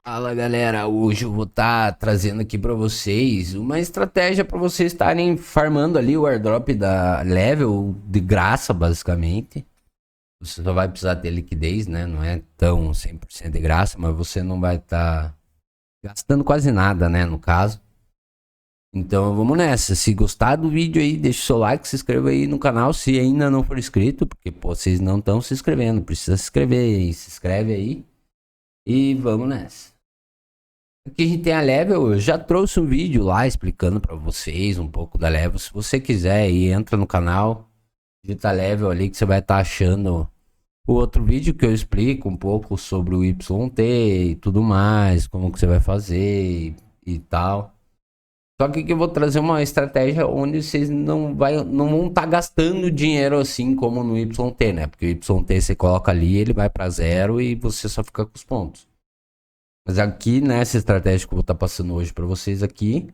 Fala galera, hoje eu vou estar trazendo aqui para vocês uma estratégia para vocês estarem farmando ali o airdrop da Level de graça, basicamente. Você só vai precisar ter liquidez, né? Não é tão 100% de graça, mas você não vai estar gastando quase nada, né? No caso. Então vamos nessa. Se gostar do vídeo aí, deixa o seu like, se inscreva aí no canal se ainda não for inscrito, porque pô, vocês não estão se inscrevendo. Precisa se inscrever aí, se inscreve aí e vamos nessa. Aqui a gente tem a Level, eu já trouxe um vídeo lá explicando pra vocês um pouco da Level. Se você quiser aí, entra no canal, digita Level ali que você vai estar achando o outro vídeo que eu explico um pouco sobre o YT e tudo mais, como que você vai fazer e tal. Só que aqui eu vou trazer uma estratégia onde vocês não vão estar gastando dinheiro assim como no YT, né? Porque o YT você coloca ali, ele vai pra zero e você só fica com os pontos. Mas aqui nessa estratégia que eu vou estar passando hoje para vocês aqui,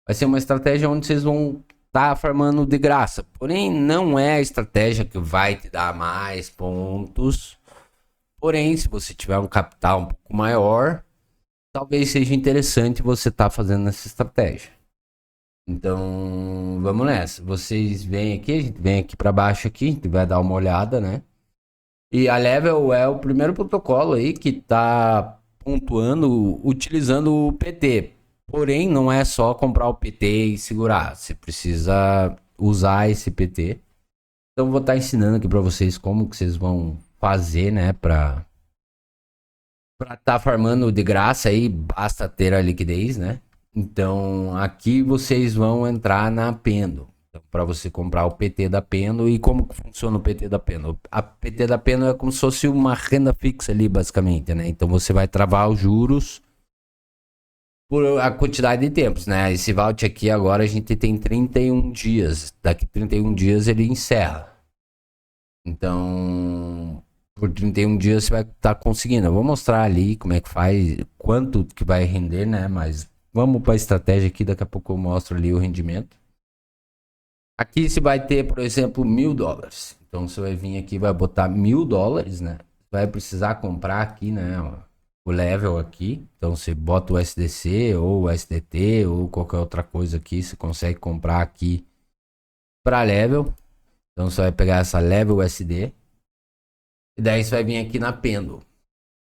vai ser uma estratégia onde vocês vão estar farmando de graça. Porém, não é a estratégia que vai te dar mais pontos. Porém, se você tiver um capital um pouco maior, talvez seja interessante você estar fazendo essa estratégia. Então, vamos nessa. Vocês vêm aqui, a gente vem aqui para baixo aqui, a gente vai dar uma olhada, né? E a Level é o primeiro protocolo aí que está pontuando utilizando o PT. Porém, não é só comprar o PT e segurar. Você precisa usar esse PT. Então, vou estar ensinando aqui para vocês como que vocês vão fazer, né, para estar farmando de graça aí, basta ter a liquidez, né? Então, aqui vocês vão entrar na Pendo. Então, para você comprar o PT da Pendo. E como que funciona o PT da Pendo? A PT da Pendo é como se fosse uma renda fixa ali, basicamente, né? Então, você vai travar os juros por a quantidade de tempos, né? Esse vault aqui agora a gente tem 31 dias. Daqui 31 dias ele encerra. Então, por 31 dias você vai estar conseguindo. Eu vou mostrar ali como é que faz, quanto que vai render, né? Mas vamos para a estratégia aqui, daqui a pouco eu mostro ali o rendimento. Aqui você vai ter, por exemplo, $1.000. Então você vai vir aqui, vai botar $1.000, né? Vai precisar comprar aqui, né? O level aqui. Então você bota o SDC ou o SDT ou qualquer outra coisa aqui. Você consegue comprar aqui para level. Então você vai pegar essa level USD. E daí você vai vir aqui na Pendo.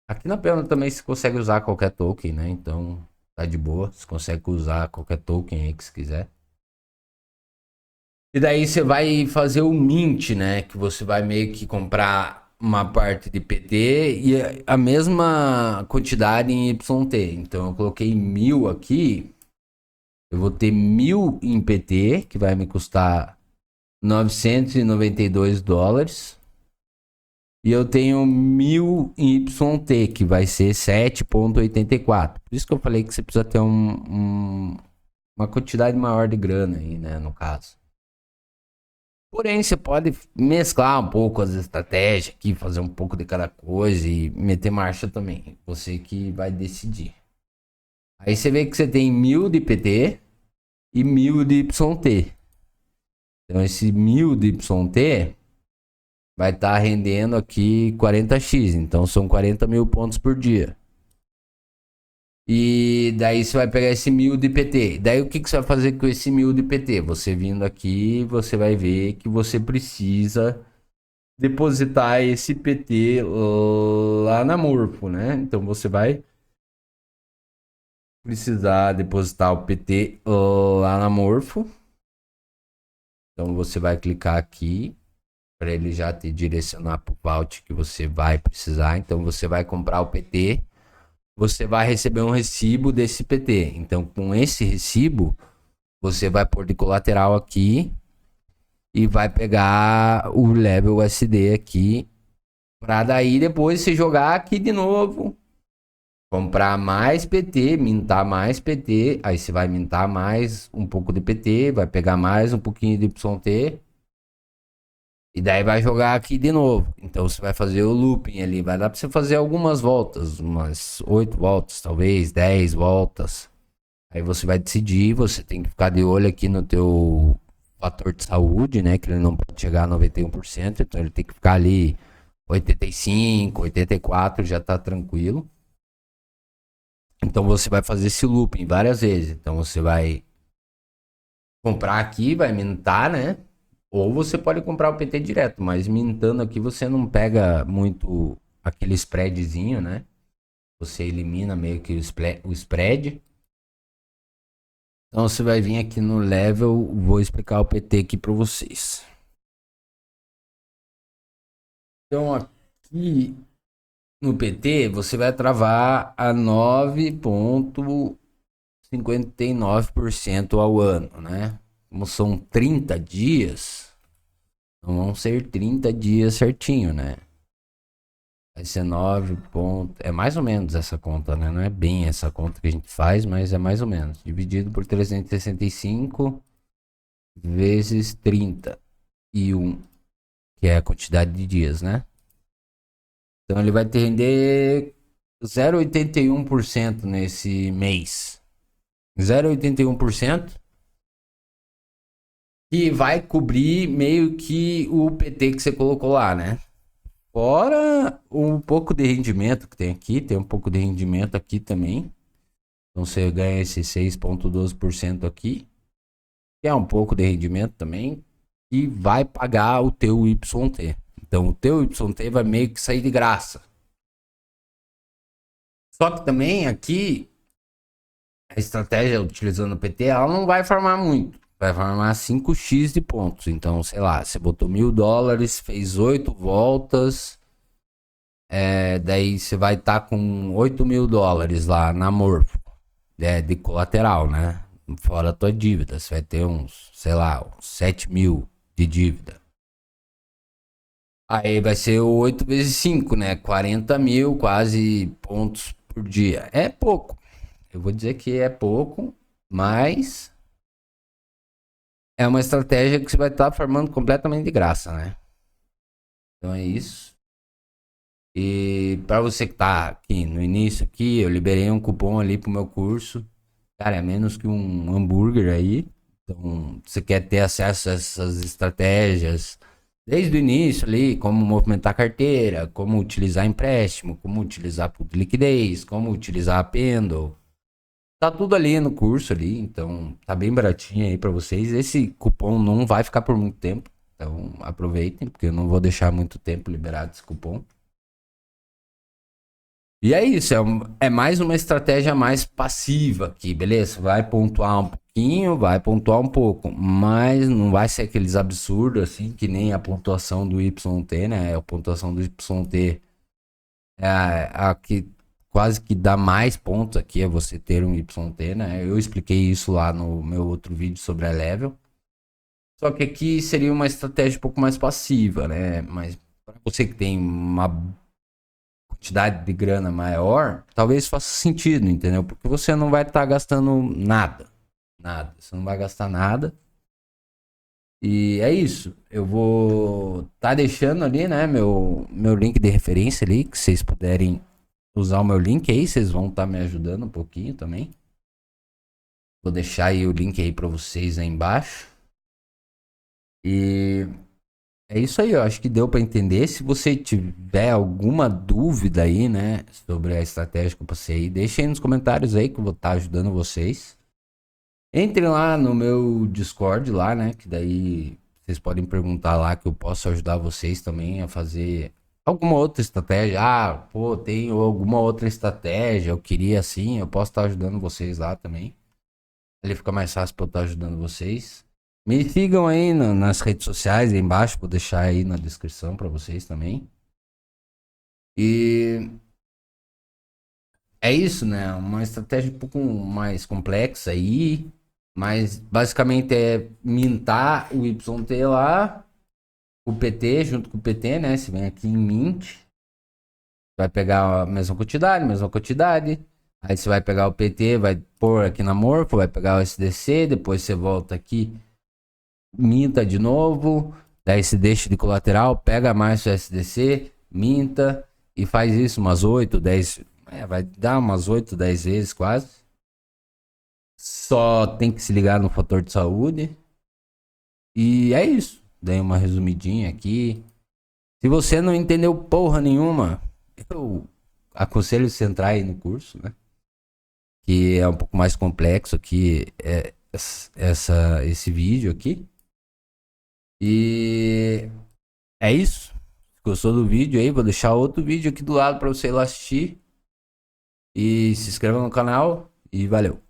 Aqui na Pendo também você consegue usar qualquer token, né? Então tá de boa. Você consegue usar qualquer token aí que você quiser. E daí você vai fazer o mint, né? Que você vai meio que comprar uma parte de PT e a mesma quantidade em YT. Então eu coloquei 1.000 aqui. Eu vou ter 1.000 em PT, que vai me custar $992. E eu tenho 1.000 em YT, que vai ser 7,84. Por isso que eu falei que você precisa ter uma quantidade maior de grana aí, né? No caso. Porém, você pode mesclar um pouco as estratégias aqui, fazer um pouco de cada coisa e meter marcha também. Você que vai decidir. Aí você vê que você tem 1.000 de PT e 1.000 de YT. Então esse 1.000 de YT vai estar rendendo aqui 40x. Então são 40 mil pontos por dia. E daí você vai pegar esse 1.000 de PT. Daí o que você vai fazer com esse 1.000 de PT? Você vindo aqui, você vai ver que você precisa depositar esse PT lá na Morpho, né? Então você vai precisar depositar o PT lá na Morpho. Então você vai clicar aqui para ele já te direcionar para o vault que você vai precisar. Então você vai comprar o PT, você vai receber um recibo desse PT. Então com esse recibo você vai pôr de colateral aqui e vai pegar o level USD aqui para daí depois você jogar aqui de novo, comprar mais PT, mintar mais PT, aí você vai mintar mais um pouco de PT, vai pegar mais um pouquinho de YT e daí vai jogar aqui de novo. Então você vai fazer o looping ali, vai dar para você fazer algumas voltas, umas 8 voltas, talvez 10 voltas. Aí você vai decidir, você tem que ficar de olho aqui no teu fator de saúde, né? Que ele não pode chegar a 91%, então ele tem que ficar ali 85, 84, já tá tranquilo. Então você vai fazer esse looping várias vezes. Então você vai comprar aqui, vai mintar, né? Ou você pode comprar o PT direto, mas mintando aqui você não pega muito aquele spreadzinho, né? Você elimina meio que o spread. Então você vai vir aqui no level, vou explicar o PT aqui para vocês. Então aqui no PT você vai travar a 9,59% ao ano, né? Como são 30 dias, então vão ser 30 dias certinho, né? Vai ser 9 ponto... É mais ou menos essa conta, né? Não é bem essa conta que a gente faz, mas é mais ou menos. Dividido por 365 vezes 31, que é a quantidade de dias, né? Então ele vai te render 0,81% nesse mês. 0,81%. Que vai cobrir meio que o PT que você colocou lá, né? Fora um pouco de rendimento que tem aqui, tem um pouco de rendimento aqui também. Então você ganha esse 6,12% aqui, que é um pouco de rendimento também, e vai pagar o teu YT. Então o teu YT vai meio que sair de graça. Só que também aqui a estratégia utilizando o PT, ela não vai farmar muito. Vai farmar 5x de pontos. Então, sei lá, você botou $1.000, fez 8 voltas. Daí você vai estar com $8.000 lá na Morpho. De colateral, né? Fora a tua dívida. Você vai ter uns, sei lá, uns 7 mil de dívida. Aí vai ser 8 vezes 5, né? 40 mil quase pontos por dia. É pouco. Eu vou dizer que é pouco, mas é uma estratégia que você vai estar farmando completamente de graça, né? Então é isso. E para você que tá aqui no início aqui, eu liberei um cupom ali pro meu curso. Cara, é menos que um hambúrguer aí. Então, você quer ter acesso a essas estratégias desde o início ali, como movimentar carteira, como utilizar empréstimo, como utilizar put liquidez, como utilizar a Pendle. Tá tudo ali no curso ali, então tá bem baratinho aí pra vocês. Esse cupom não vai ficar por muito tempo, então aproveitem, porque eu não vou deixar muito tempo liberado esse cupom. E é isso, é mais uma estratégia mais passiva aqui, beleza? Vai pontuar um pouquinho, vai pontuar um pouco, mas não vai ser aqueles absurdos assim, que nem a pontuação do YT, né? A pontuação do YT é a que quase que dá mais pontos aqui, é você ter um YT, né? Eu expliquei isso lá no meu outro vídeo sobre a level. Só que aqui seria uma estratégia um pouco mais passiva, né? Mas para você que tem uma quantidade de grana maior, talvez faça sentido, entendeu? Porque você não vai estar gastando nada. Nada. Você não vai gastar nada. E é isso. Eu vou tá deixando ali, né, meu link de referência ali, que vocês puderem usar o meu link aí, vocês vão estar me ajudando um pouquinho também. Vou deixar aí o link aí para vocês aí embaixo. E é isso aí, eu acho que deu para entender. Se você tiver alguma dúvida aí, né, sobre a estratégia que eu passei, deixa aí nos comentários aí que eu vou estar ajudando vocês. Entrem lá no meu Discord lá, né, que daí vocês podem perguntar lá que eu posso ajudar vocês também a fazer alguma outra estratégia. Ah, pô, tenho alguma outra estratégia, eu queria assim, eu posso estar ajudando vocês lá também. Ele fica mais fácil para eu estar ajudando vocês. Me sigam aí nas redes sociais aí embaixo, vou deixar aí na descrição para vocês também. E é isso, né? Uma estratégia um pouco mais complexa aí, mas basicamente é mintar o YT lá, o PT junto com o PT, né? Você vem aqui em mint, vai pegar a mesma quantidade. Aí você vai pegar o PT, vai pôr aqui na Morpho, vai pegar o SDC, depois você volta aqui, minta de novo, daí se deixa de colateral, pega mais o SDC, minta e faz isso umas 8, 10, vai dar umas 8, 10 vezes quase. Só tem que se ligar no fator de saúde. E é isso. Dei uma resumidinha aqui. Se você não entendeu porra nenhuma, eu aconselho você entrar aí no curso, né? que é um pouco mais complexo aqui, esse vídeo aqui. E é isso. Se gostou do vídeo aí, vou deixar outro vídeo aqui do lado para você ir lá assistir. E se inscreva no canal e valeu.